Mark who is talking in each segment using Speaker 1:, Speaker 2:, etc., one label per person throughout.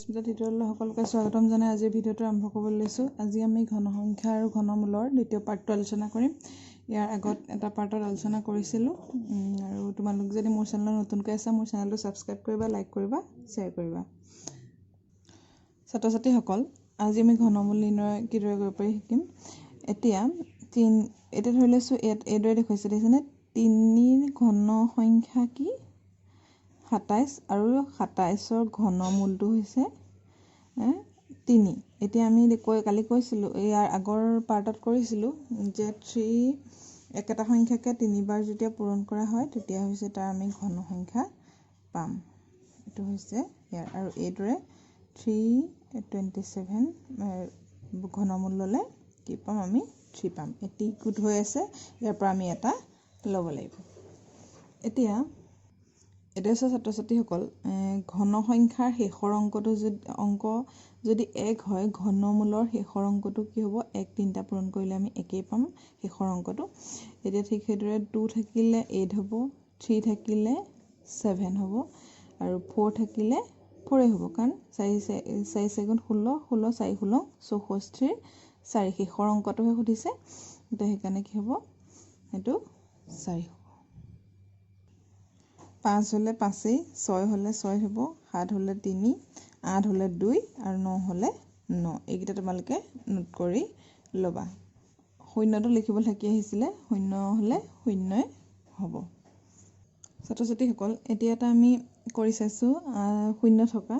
Speaker 1: স্মিতা টিউটৰিয়েললৈ সকলোকে স্বাগতম জনাই আজিৰ ভিডিঅ'টো আৰম্ভ কৰিবলৈ লৈছোঁ। আজি আমি ঘনসংখ্যা আৰু ঘনমূলৰ দ্বিতীয় পাৰ্টটো আলোচনা কৰিম। ইয়াৰ আগত এটা পাৰ্টত আলোচনা কৰিছিলোঁ আৰু তোমালোক যদি মোৰ চেনেলত নতুনকৈ আছা মোৰ চেনেলটো ছাবস্ক্ৰাইব কৰিবা, লাইক কৰিবা, শ্বেয়াৰ কৰিবা। ছাত্ৰ ছাত্ৰীসকল, আজি আমি ঘনমূল নিৰ্ণয় কিদৰে কৰিব পাৰি শিকিম। এতিয়া ধৰি লৈছোঁ ইয়াত এইদৰে দেখুৱাইছে, দেখিছেনে? 3ৰ ঘন সংখ্যা কি? 27 আৰু 27ৰ ঘনমূলটো হৈছে 3। এতিয়া আমি কালি কৈছিলোঁ, ইয়াৰ আগৰ পাৰ্টত কৰিছিলোঁ যে 3 একেটা সংখ্যাকে 3বাৰ যেতিয়া পূৰণ কৰা হয় তেতিয়া হৈছে তাৰ আমি ঘন সংখ্যা পাম। এইটো হৈছে ইয়াৰ, আৰু এইদৰে 327 ঘনমূল ল'লে কি পাম? আমি 3 পাম। এটি গোট হৈ আছে, ইয়াৰ পৰা আমি এটা ল'ব লাগিব। এতিয়া ছাত্ৰ ছাত্ৰীসকল, ঘন সংখ্যাৰ শেষৰ অংকটো যদি 1 হয়, ঘনমূলৰ শেষৰ অংকটো কি হ'ব? 1 3টা পূৰণ কৰিলে আমি 1 পাম শেষৰ অংকটো। এতিয়া ঠিক সেইদৰে 2 থাকিলে 8 হ'ব, 3 থাকিলে 7 হ'ব, আৰু 4 থাকিলে 4 হ'ব, কাৰণ 4 4 গুণ 16, 16 4 16 64 4 শেষৰ অংকটোহে সুধিছে, তো সেইকাৰণে কি হ'ব? সেইটো 4 হ'ব। 5 হ'লে 5, 6 হ'লে 6 হ'ব, 7 হ'লে 3, 8 হ'লে 2 আৰু 9 হ'লে 9। এইকেইটা তোমালোকে নোট কৰি ল'বা। শূন্যটো লিখিব থাকি আহিছিলে, 0 হ'লে 0ই হ'ব। ছাত্ৰ ছাত্ৰীসকল, এতিয়া এটা আমি কৰি চাইছোঁ 0 থকা।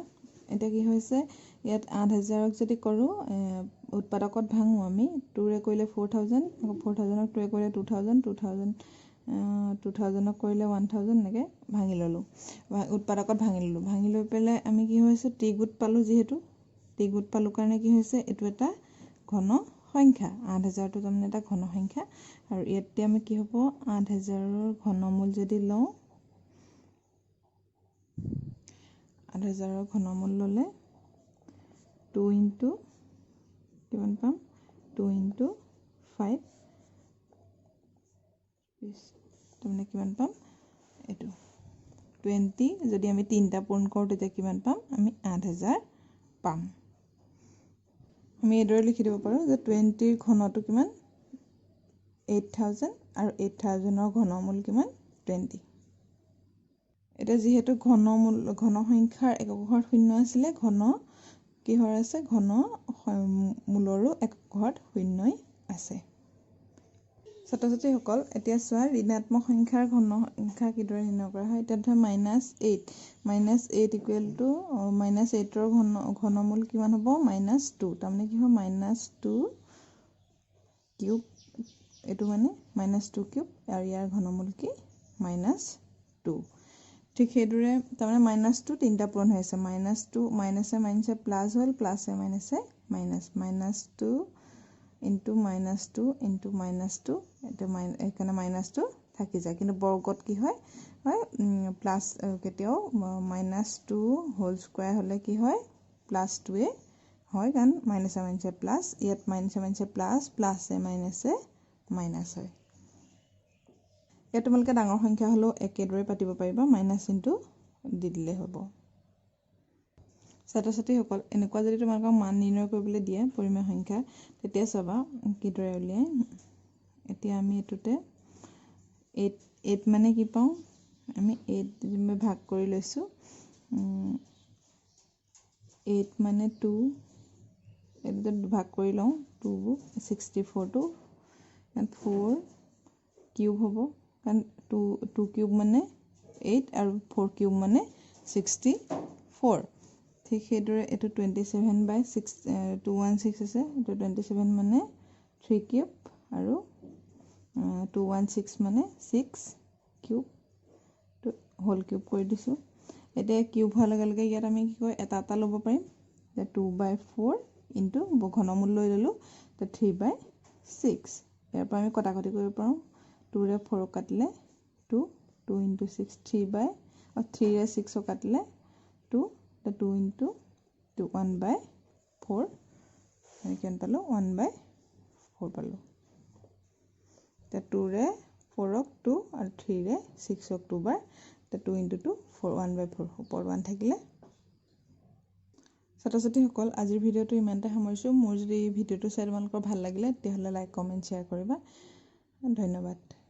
Speaker 1: এতিয়া কি হৈছে, ইয়াত 8000ক যদি কৰোঁ, উৎপাদকত ভাঙোঁ আমি, 2ৰে কৰিলে 4000, আকৌ 4000ক 2ৰে কৰিলে 2000, 2000ক কৰিলে 1000, এনেকৈ ভাঙি ল'লোঁ, উৎপাদকত ভাঙি ল'লোঁ। ভাঙি লৈ পেলাই আমি কি হৈছে, ত্ৰিগোট পালোঁ। যিহেতু ত্ৰিগোট পালোঁ কাৰণে কি হৈছে, এইটো এটা ঘন সংখ্যা। 8000টো তাৰমানে এটা ঘন সংখ্যা, আৰু ইয়াতে আমি কি হ'ব, 8000ৰ ঘনমূল যদি লওঁ, 8000ৰ ঘনমূল ল'লে 2 ইনটু কিমান পাম? 2 ইনটু 5, তাৰমানে কিমান পাম? এইটো 20। যদি আমি 3টা পূৰণ কৰোঁ তেতিয়া কিমান পাম? আমি 8000 পাম। আমি এইদৰে লিখি দিব পাৰোঁ যে 20ৰ ঘনটো কিমান? 8000, আৰু 8000ৰ ঘনমূল কিমান? 20। এতিয়া যিহেতু ঘন সংখ্যাৰ একক ঘৰত 0 আছিলে, ঘন কিহৰ আছে? ঘন মূলৰো একক ঘৰত 0ই আছে। ছাত্ৰ ছাত্ৰীসকল, এতিয়া চোৱা ঋণাত্মক সংখ্যাৰ ঘন সংখ্যা কিদৰে নিৰ্ণয় কৰা হয়। এতিয়া ধৰা -8 ইকুৱেল টু -8ৰ ঘনমূল কিমান হ'ব? -2। তাৰমানে কি হ'ব? -2 কিউব। এইটো মানে -2 কিউব, আৰু ইয়াৰ ঘনমূল কি? -2। ঠিক সেইদৰে তাৰমানে -2 3টা পূৰণ হৈ আছে। -2 মাইনাছে প্লাছ হ'ল, প্লাছে মাইনাছে মাইনাছ, -2 ইনটু -2 ইনটু -2, এইটো সেইকাৰণে -2 থাকি যায়। কিন্তু বৰ্গত কি হয়? প্লাছ কেতিয়াও -2 হোল স্কুৱাৰ হ'লে কি হয়? +2 হয়, কাৰণ মাইনাছে প্লাছ, ইয়াত মাইনাছে প্লাছ, প্লাছে মাইনাছে মাইনাছ হয়। ইয়াত তোমালোকে ডাঙৰ সংখ্যা হ'লেও একেদৰে পাতিব পাৰিবা, মাইনাছ ইনটু দি দিলে হ'ব। ছাত্ৰ ছাত্ৰীসকল, এনেকুৱা যদি তোমালোকক মান নিৰ্ণয় কৰিবলৈ দিয়ে পৰিমেয় সংখ্যা, তেতিয়া চাবা কিদৰে উলিয়াই। এতিয়া আমি এইটোতে 8 মানে কি পাওঁ? আমি 8 ভাগ কৰি লৈছোঁ। 8 মানে 2, এইটোতে ভাগ কৰি লওঁ, 2 64টো 4 কিউব হ'ব, কাৰণ 2 কিউব মানে 8 আৰু 4 কিউব মানে 64। ঠিক সেইদৰে এইটো 27/6, 216 আছে, এইটো 27 মানে 3 কিউব, আৰু 216 মানে 6 কিউব, হোল কিউব কৰি দিছোঁ। এতিয়া কিউব হোৱাৰ লগে লগে ইয়াত আমি কি কয়, এটা ল'ব পাৰিম। 2/4 ইনটু ঘনমূল লৈ ল'লোঁ, 3/6। ইয়াৰ পৰা আমি কটাকটি কৰিব পাৰোঁ। 2ৰে 4ক কাটিলে 2, 2 ইনটু 6, 3ৰে 6ক কাটিলে 2, 2 ইনটু 2, 1/4, আমি কিমান পালোঁ? 1/4 পালোঁ। এতিয়া 2ৰে 4ক 2, আৰু 3ৰে 6ক 2 বাৰ, 2 ইনটু 2 4, 1/4, ওপৰত 1 থাকিলে। ছাত্ৰ ছাত্ৰীসকল আজিৰ ভিডিঅ'টো ইমানতে সামৰিছোঁ। মোৰ যদি এই ভিডিঅ'টো চাই তোমালোকৰ ভাল লাগিলে তেতিয়াহ'লে লাইক কমেণ্ট শ্বেয়াৰ কৰিবা। ধন্যবাদ।